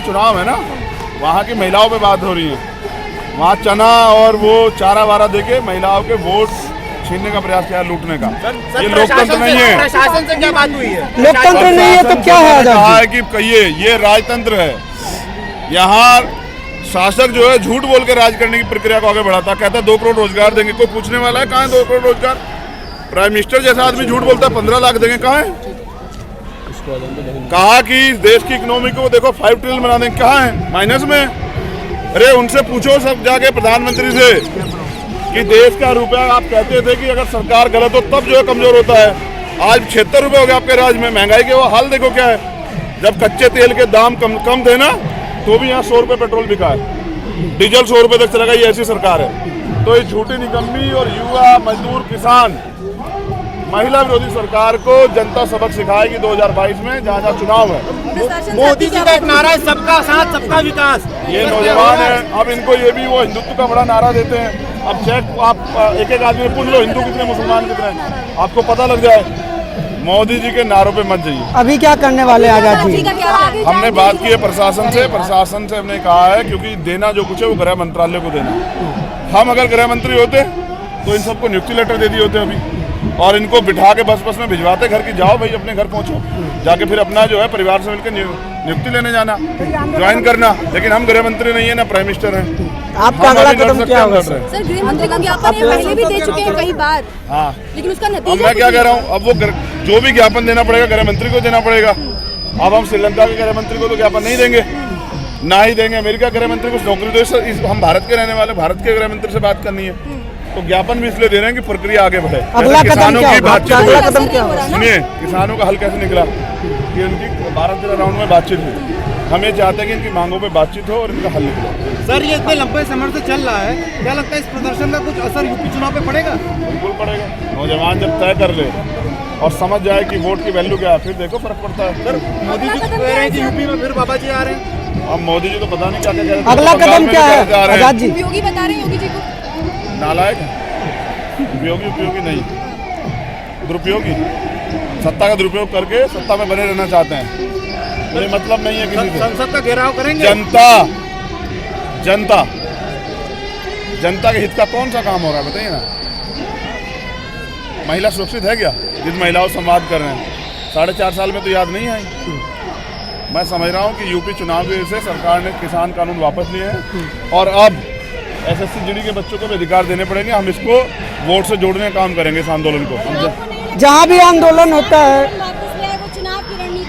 चुनाव है ना, वहाँ की महिलाओं पे बात हो रही है। वहाँ चना और वो चारा वारा देके महिलाओं के वोट छीनने का प्रयास किया, लूटने का। ये लोकतंत्र नहीं है। प्रशासन से क्या बात हुई है? लोकतंत्र नहीं है तो क्या है? कहा है कि कहिए ये राजतंत्र है। यहाँ शासक जो है झूठ बोल के राज करने की प्रक्रिया को आगे बढ़ाता, कहता है 2 करोड़ रोजगार देंगे। कोई पूछने वाला है कहाँ है 2 करोड़ रोजगार? प्राइम मिनिस्टर जैसा आदमी झूठ बोलता है 15 लाख देंगे, कहाँ है? कहा कि देश की इकोनॉमी को देखो 5 ट्रिलियन बना देंगे, कहाँ है? माइनस में। अरे उनसे पूछो सब जाके प्रधानमंत्री से कि देश का रुपया, आप कहते थे कि अगर सरकार गलत हो तब जो है कमजोर होता है। आज 76 रुपये हो गए आपके राज्य में। महंगाई के वो हाल देखो क्या है। जब कच्चे तेल के दाम कम थे ना, तो भी यहाँ 100 रुपये पेट्रोल बिका है, डीजल 100 रुपये तक चला गया। ये ऐसी सरकार है। तो ये झूठी निकम्मी और युवा, मजदूर, किसान, महिला विरोधी सरकार को जनता सबक सिखाएगी 2022 में, जहाँ जहाँ चुनाव है। मोदी जी का एक नारा है, सबका साथ सबका विकास। ये नौजवान है, अब इनको ये भी वो हिंदुत्व का बड़ा नारा देते हैं। अब चेक आप एक आदमी पूछ लो हिंदू कितने, मुसलमान कितने, आपको पता लग जाए। मोदी जी के नारों पे मत जाइए। अभी क्या करने वाले आजाद जी? हमने बात की है प्रशासन से हमने कहा है, क्योंकि देना जो कुछ है वो गृह मंत्रालय को देना। हम अगर गृह मंत्री होते तो इन सबको नियुक्ति लेटर दे दिए होते अभी, और इनको बिठा के बस में भिजवाते घर की, जाओ भाई अपने घर पहुंचो, जाके फिर अपना जो है परिवार से मिलकर नियुक्ति लेने जाना, ज्वाइन करना। लेकिन हम गृह मंत्री नहीं है ना प्राइम मिनिस्टर हैं। आपका अगला कदम क्या होगा? सर, गृह मंत्री का ज्ञापन पहले भी दे चुके हैं कई बार। हाँ, लेकिन उसका अब नतीजा मैं क्या कह रहा हूँ, अब वो जो भी ज्ञापन देना पड़ेगा गृह मंत्री को देना पड़ेगा। अब हम श्रीलंका के गृह मंत्री को तो ज्ञापन नहीं देंगे, ना ही देंगे। अमेरिका गृह मंत्री को नौकरी दो। हम भारत के रहने वाले, भारत के गृह मंत्री से बात करनी है, तो ज्ञापन भी इसलिए दे रहे हैं कि प्रक्रिया आगे बढ़े। अगला किसानों की बातचीत, अगला कदम क्या होगा? सुनिए, किसानों का हल कैसे निकला कि उनकी 12 राउंड में बातचीत हुई। हम ये चाहते हैं कि इनकी मांगों पे बातचीत हो और इनका हल निकले। सर, ये इतने लंबे समय से चल रहा है, क्या लगता है इस प्रदर्शन का कुछ असर यूपी चुनाव पे पड़ेगा? बिल्कुल पड़ेगा। नौजवान जब तय कर ले और समझ जाए कि वोट की वैल्यू क्या है, फिर देखो फर्क पड़ता है। सर, मोदी जी कह रहे हैं कि यूपी में फिर बाबा जी आ रहे हैं। अब मोदी जी तो पता नहीं क्या क्या कह रहे हैं। अगला कदम क्या है आजाद जी? योगी बता रहे हैं योगी जी को नालायक है, उपयोगी नहीं, दुरुपयोगी, सत्ता का दुरुपयोग करके सत्ता में बने रहना चाहते हैं। मुझे मतलब नहीं है किसी से। संसद का घेराव करेंगे। जनता के हित का कौन सा काम हो रहा है बताइए ना। महिला सुरक्षित है क्या? जिन महिलाओं से संवाद कर रहे हैं 4.5 साल में तो याद नहीं आई। मैं समझ रहा हूँ कि यूपी चुनाव की वजह से सरकार ने किसान कानून वापस लिए हैं और अब SSC GD के बच्चों को भी अधिकार देने पड़ेंगे। हम इसको वोट से जोड़ने का काम करेंगे इस आंदोलन को। जहाँ भी आंदोलन होता है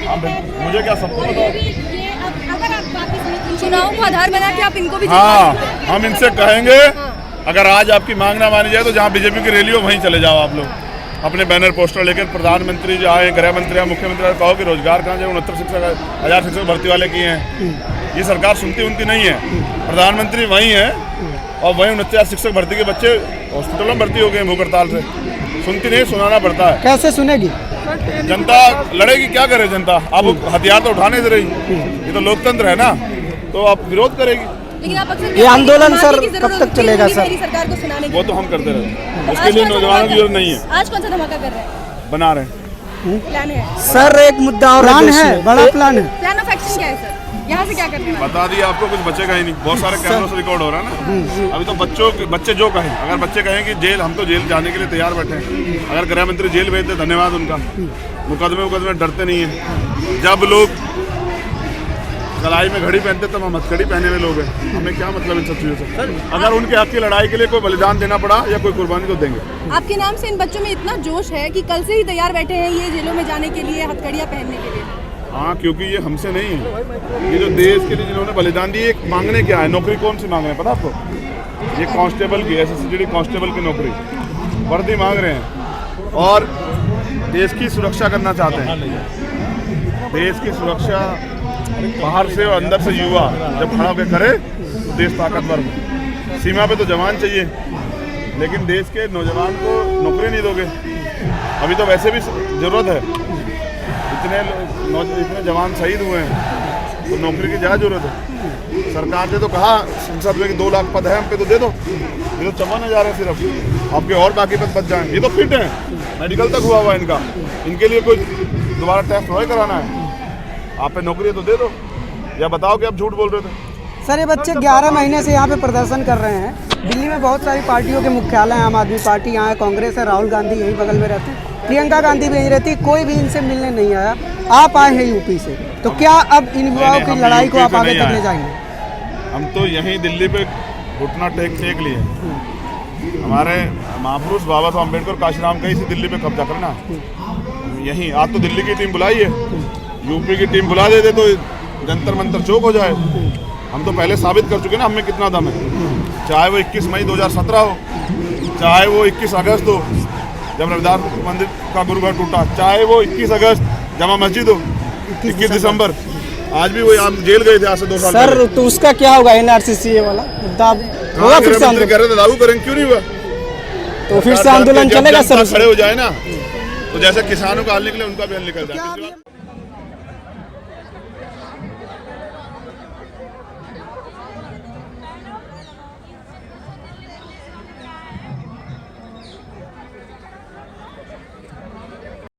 मुझे क्या सबको बताओ, चुनाव को आधार बना के आप इनको भी हाँ, हम इनसे कहेंगे अगर आज आपकी मांग ना मानी जाए तो जहाँ बीजेपी की रैली हो वहीं चले जाओ आप लोग अपने बैनर पोस्टर लेकर। प्रधानमंत्री जो आए, गृह मंत्री आए, मुख्यमंत्री कहो कि रोजगार कहाँ जाए, 69,000 शिक्षक भर्ती वाले किए हैं। ये सरकार सुनती उनती नहीं है। प्रधानमंत्री वहीं है और वहीं 69,000 शिक्षक भर्ती के बच्चे हॉस्पिटलों में भर्ती हो गए भूख हड़ताल से। सुनती नहीं, सुनाना पड़ता है। कैसे सुनेगी जनता? लड़ेगी, क्या करे जनता? अब हथियार तो उठाने दे रही, ये तो लोकतंत्र है ना, तो आप विरोध करेगी। लेकिन आप अक्सर ये आंदोलन सर कब तक चलेगा सर? सरकार को सुनाने वो तो हम करते रहते, उसके लिए नौजवानों की जरूरत नहीं है। आज कौन सा धमाका कर रहे हैं? बना रहे हैं प्लान है सर, एक मुद्दा और प्लान है, बड़ा प्लान है। प्लान ऑफ एक्शन क्या है सर? यहाँ से क्या करने वाले? बता दिया आपको, कुछ बचेगा ही नहीं। बहुत सारे कैमरों से रिकॉर्ड हो रहा है ना। अभी तो बच्चे जो कहें, अगर बच्चे कहें कि जेल, हम तो जेल जाने के लिए तैयार बैठे हैं। अगर गृह मंत्री जेल भेज दे, धन्यवाद उनका। मुकदमे डरते नहीं है। जब लोग कलाई में घड़ी पहनते तब हम हथकड़ी पहने हुए लोग हैं। हमें क्या मतलब इन सब चीज़ों से? अगर उनके हक की लड़ाई के लिए कोई बलिदान देना पड़ा या कोई कुर्बानी तो देंगे। आपके नाम से इन बच्चों में इतना जोश है कि कल से ही तैयार बैठे हैं ये जेलों में जाने के लिए, हथकड़ियाँ पहनने के लिए। हाँ, क्योंकि ये हमसे नहीं है। ये जो देश के लिए जिन्होंने बलिदान दिए, मांगने क्या है? नौकरी कौन सी मांग रहे हैं पता आपको? ये कांस्टेबल की, SSC GD कांस्टेबल की नौकरी, वर्दी मांग रहे हैं और देश की सुरक्षा करना चाहते हैं। देश की सुरक्षा बाहर से और अंदर से युवा जब खड़ा होकर करे तो देश ताकतवर हो। सीमा पे तो जवान चाहिए, लेकिन देश के नौजवान को नौकरी नहीं दोगे। अभी तो वैसे भी ज़रूरत है, इतने जवान शहीद हुए हैं, तो नौकरी की ज़्यादा जरूरत है। सरकार ने तो कहा संसद में कि 2 लाख पद है हम पे, तो दे दो। ये तो 54,000 है सिर्फ, आपके और बाकी पद बच जाएँ। ये तो फिट है, मेडिकल तक हुआ है इनका। इनके लिए कोई दोबारा टेस्ट थोड़ा कराना है। आप पे नौकरी है तो दे दो। या बताओ कि आप झूठ बोल रहे थे। सर ये बच्चे 11 महीने से यहाँ पे प्रदर्शन कर रहे हैं। दिल्ली में बहुत सारी पार्टियों के मुख्यालय हैं, आम आदमी पार्टी यहाँ है, कांग्रेस है, राहुल गांधी यहीं बगल में रहते हैं, प्रियंका गांधी भी यहीं रहती है, कोई भी इनसे मिलने नहीं आया। आप आए हैं यूपी से, तो क्या अब इन युवाओं की लड़ाई को आप आगे तक ले जाएंगे? हम तो यहीं दिल्ली पे घुटना टेक लिए। हमारे महापुरुष बाबा साहब अम्बेडकर काशीराम का इसी दिल्ली पे कब्जा करना यहीं। आज तो दिल्ली की टीम बुलाई है, यूपी की टीम बुला देते तो जंतर मंतर चौक हो जाए। हम तो पहले साबित कर चुके ना हमें कितना दम है, चाहे वो 21 मई 2017 हो, चाहे वो 21 अगस्त हो जब रविदास मंदिर का गुरुघर टूटा, चाहे वो 21 अगस्त जमा मस्जिद हो, 21 दिसंबर, आज भी वो यहाँ जेल गए थे आज से 2 साल सर तो उसका क्या होगा? NRCC वाला मुद्दा होगा फिर से आंदोलन? कह रहे थे लागू करेंगे, क्यों नहीं हुआ? तो फिर से आंदोलन चलेगा सर? खड़े हो जाए ना, तो जैसे किसानों का हल निकले उनका भी हल निकल जाए।